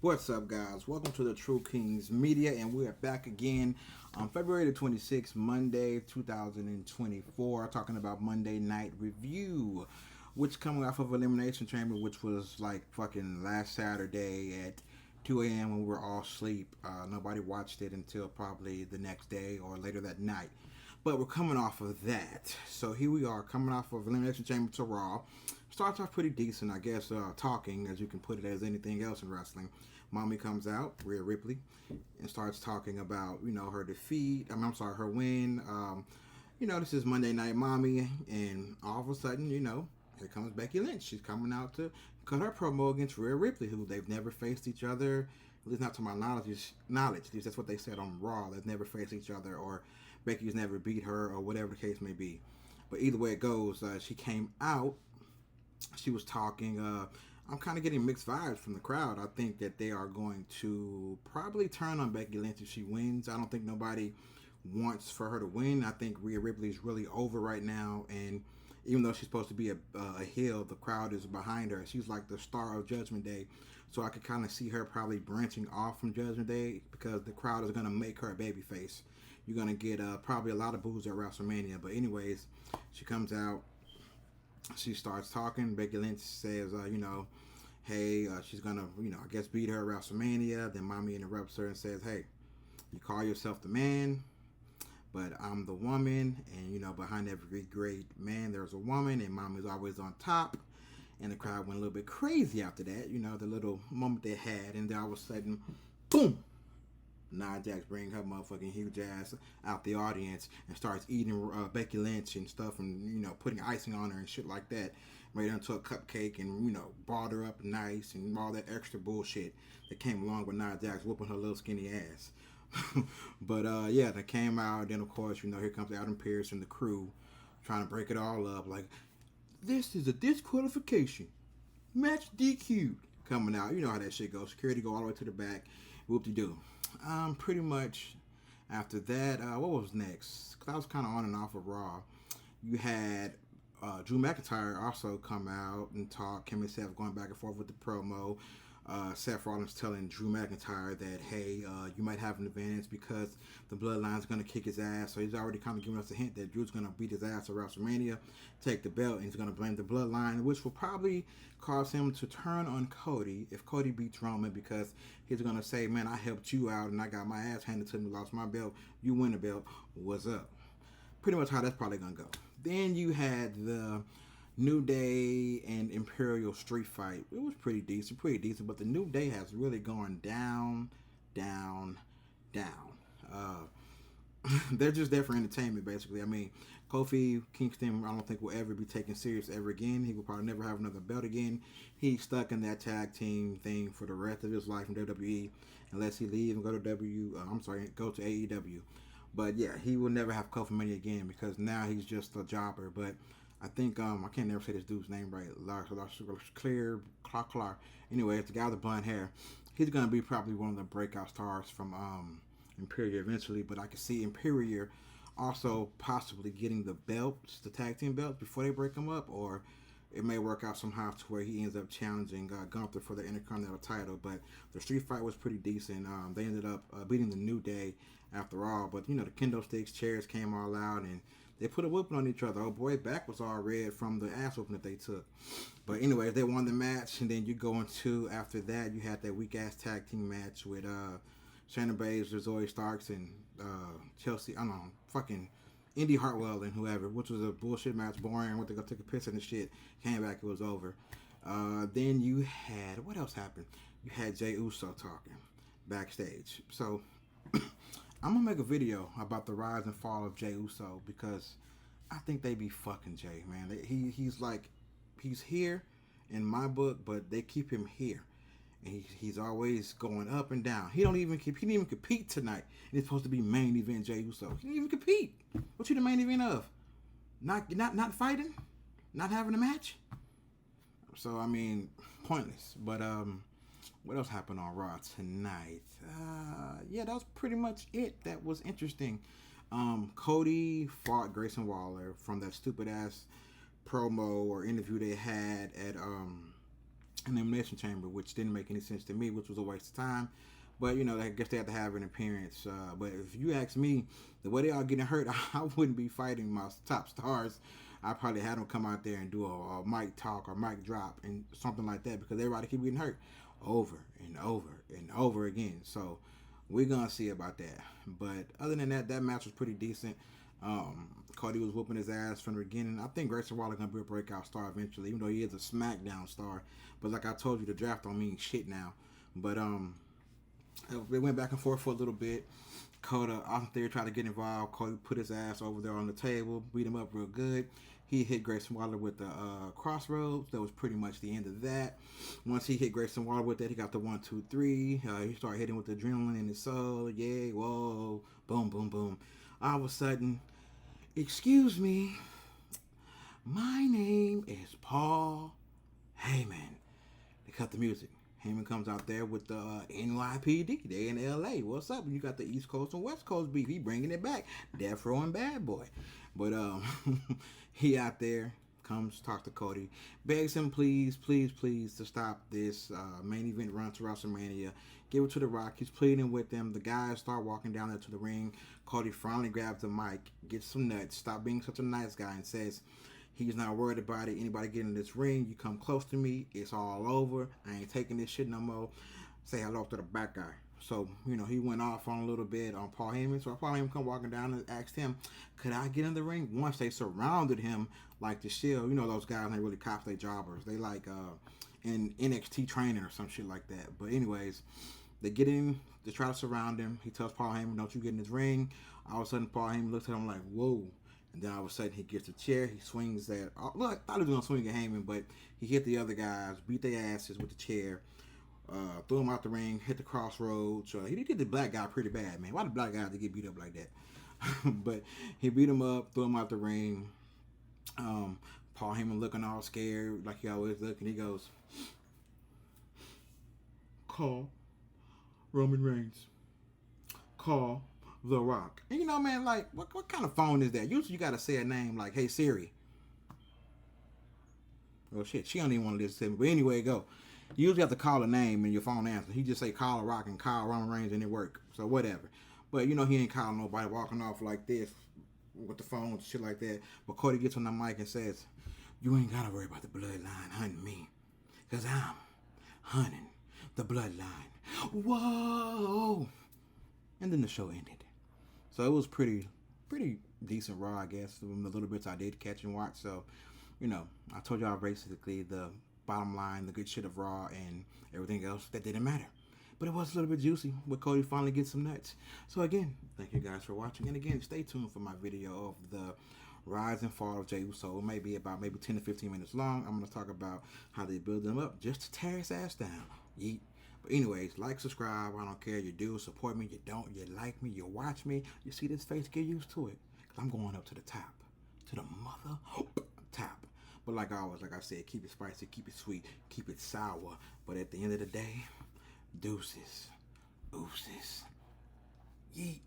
What's up, guys? Welcome to the True Kings Media, and we are back again on February the 26th, Monday, 2024, talking about Monday Night Review, which coming off of Elimination Chamber, which was like fucking last Saturday at 2 a.m. when we were all asleep. Nobody watched it until probably the next day or later that night. But we're coming off of that. So here we are, coming off of Elimination Chamber to Raw. Starts off pretty decent, I guess, talking, as you can put it as anything else in wrestling. Mommy comes out, Rhea Ripley, and starts talking about, her defeat. I'm sorry, her win. This is Monday Night Mommy, and all of a sudden, here comes Becky Lynch. She's coming out to cut her promo against Rhea Ripley, who they've never faced each other. At least not to my knowledge. At least that's what they said on Raw. They've never faced each other, or Becky's never beat her, or whatever the case may be. But either way it goes, she came out. She was talking. I'm kind of getting mixed vibes from the crowd. I think that they are going to probably turn on Becky Lynch if she wins. I don't think nobody wants for her to win. I think Rhea Ripley is really over right now, and even though she's supposed to be a heel, the crowd is behind her. She's like the star of Judgment Day, so I could kind of see her probably branching off from Judgment Day because the crowd is going to make her a babyface. You're going to get probably a lot of boos at WrestleMania, but anyways, she comes out. She starts talking. Becky Lynch says, hey, she's gonna, I guess beat her at WrestleMania. Then Mommy interrupts her and says, hey, you call yourself the man, but I'm the woman, and behind every great man there's a woman, and Mommy's always on top. And the crowd went a little bit crazy after that, the little moment they had, and then all of a sudden, boom, Nia Jax bring her motherfucking huge ass out the audience and starts eating Becky Lynch and stuff, and putting icing on her and shit like that. Made her into a cupcake and balled her up nice and all that extra bullshit that came along with Nia Jax whooping her little skinny ass. But yeah, they came out. Then of course here comes Adam Pearce and the crew trying to break it all up. Like, this is a disqualification, match DQ'd. Coming out, you know how that shit goes. Security go all the way to the back. Whoop de doo. Pretty much after that, what was next? Because I was kind of on and off of Raw. You had Drew McIntyre also come out and talk. Him and Seth going back and forth with the promo. Seth Rollins telling Drew McIntyre that, hey, you might have an advantage because the Bloodline's going to kick his ass. So he's already kind of giving us a hint that Drew's going to beat his ass at WrestleMania, take the belt, and he's going to blame the Bloodline, which will probably cause him to turn on Cody if Cody beats Roman, because he's going to say, man, I helped you out and I got my ass handed to me, lost my belt, you win the belt, what's up? Pretty much how that's probably going to go. Then you had the New Day and Imperial street fight. It was pretty decent, but the New Day has really gone down. They're just there for entertainment, basically. I mean, Kofi Kingston, I don't think will ever be taken serious ever again. He will probably never have another belt again. He's stuck in that tag team thing for the rest of his life in WWE, unless he leave and go to go to AEW. But yeah, he will never have Kofi Mania again because now he's just a jobber. But I think I can't never say this dude's name right. Lars Clark. Anyway, it's the guy with the blonde hair. He's gonna be probably one of the breakout stars from Imperial eventually. But I can see Imperial also possibly getting the belts, the tag team belts, before they break them up, or it may work out somehow to where he ends up challenging Gunther for the Intercontinental title. But the street fight was pretty decent. They ended up beating the New Day after all. But the kendo sticks, chairs came all out, and they put a whooping on each other. Oh boy, back was all red from the ass whooping that they took. But anyways, they won the match, and then you go into, after that, you had that weak ass tag team match with Shayna Baszler, Zoe Starks, and Chelsea. I don't know, fucking Indy Hartwell and whoever, which was a bullshit match, boring. Went to go take a piss in the shit. Came back, it was over. Then you had, what else happened? You had Jey Uso talking backstage. So I'm gonna make a video about the rise and fall of Jey Uso because I think they be fucking Jey, man. He's here in my book, but they keep him here, and he's always going up and down. He didn't even compete tonight. And it's supposed to be main event Jey Uso. He didn't even compete. What you the main event of? Not fighting, not having a match. So I mean, pointless. But what else happened on Raw tonight? Yeah, that was pretty much it. That was interesting. Cody fought Grayson Waller from that stupid ass promo or interview they had an elimination chamber, which didn't make any sense to me, which was a waste of time. But I guess they had to have an appearance. But if you ask me, the way they all getting hurt, I wouldn't be fighting my top stars. I probably had them come out there and do a mic talk or mic drop and something like that, because everybody keep getting hurt over and over and over again. So we're gonna see about that. But other than that, that match was pretty decent. Cody was whooping his ass from the beginning. I think Grayson Waller gonna be a breakout star eventually, even though he is a SmackDown star. But like I told you, the draft don't mean shit now. But they went back and forth for a little bit. Cody out there tried to get involved. Cody put his ass over there on the table, beat him up real good. He hit Grayson Waller with the crossroads. That was pretty much the end of that. Once he hit Grayson Waller with that, he got the 1, 2, 3. He started hitting with the adrenaline in his soul. Yeah, whoa, boom, boom, boom. All of a sudden, excuse me, my name is Paul Heyman. They cut the music. Heyman comes out there with the NYPD. They in LA. What's up? You got the East Coast and West Coast beef. He bringing it back. Death Row and Bad Boy. But he out there, comes talk to Cody, begs him please to stop this main event run to WrestleMania. Give it to The Rock. He's pleading with them. The guys start walking down there to the ring. Cody finally grabs the mic, gets some nuts, stop being such a nice guy, and says he's not worried about it. Anybody get in this ring, you come close to me, it's all over. I ain't taking this shit no more. Say hello to the back guy. So, he went off on a little bit on Paul Heyman. So Paul Heyman come walking down and asked him, could I get in the ring? Once they surrounded him like the Shield. Those guys ain't really cops, they jobbers. They like in NXT training or some shit like that. But anyways, they get in, they try to surround him. He tells Paul Heyman, don't you get in this ring. All of a sudden, Paul Heyman looks at him like, whoa. And then all of a sudden, he gets a chair. He swings that. Look, I thought he was going to swing at Heyman, but he hit the other guys, beat their asses with the chair. Threw him out the ring, hit the crossroads. He did the black guy pretty bad, man. Why the black guy have to get beat up like that? But he beat him up, threw him out the ring. Paul Heyman looking all scared, like he always look, and he goes, call Roman Reigns. Call The Rock. And man, like, what kind of phone is that? Usually you got to say a name like, hey, Siri. Well, shit, she don't even want to listen to me. But anyway, go. You usually have to call a name and your phone answers. He just say call a Rock and call Roman Reigns and it work. So whatever. But he ain't calling nobody, walking off like this with the phone and shit like that. But Cody gets on the mic and says, you ain't gotta worry about the bloodline hunting me, because I'm hunting the bloodline. Whoa! And then the show ended. So it was pretty decent Raw, I guess, from the little bits I did catch and watch. So, I told y'all basically the bottom line, the good shit of Raw, and everything else that didn't matter. But it was a little bit juicy when Cody finally gets some nuts. So again, thank you guys for watching. And again, stay tuned for my video of the rise and fall of Jey Uso. It may be about 10 to 15 minutes long. I'm going to talk about how they build him up just to tear his ass down. Yeet. But anyways, like, subscribe. I don't care. You do. Support me. You don't. You like me. You watch me. You see this face. Get used to it. Because I'm going up to the top. To the mother top. But like always, like I said, keep it spicy, keep it sweet, keep it sour. But at the end of the day, deuces, oopses, yeet.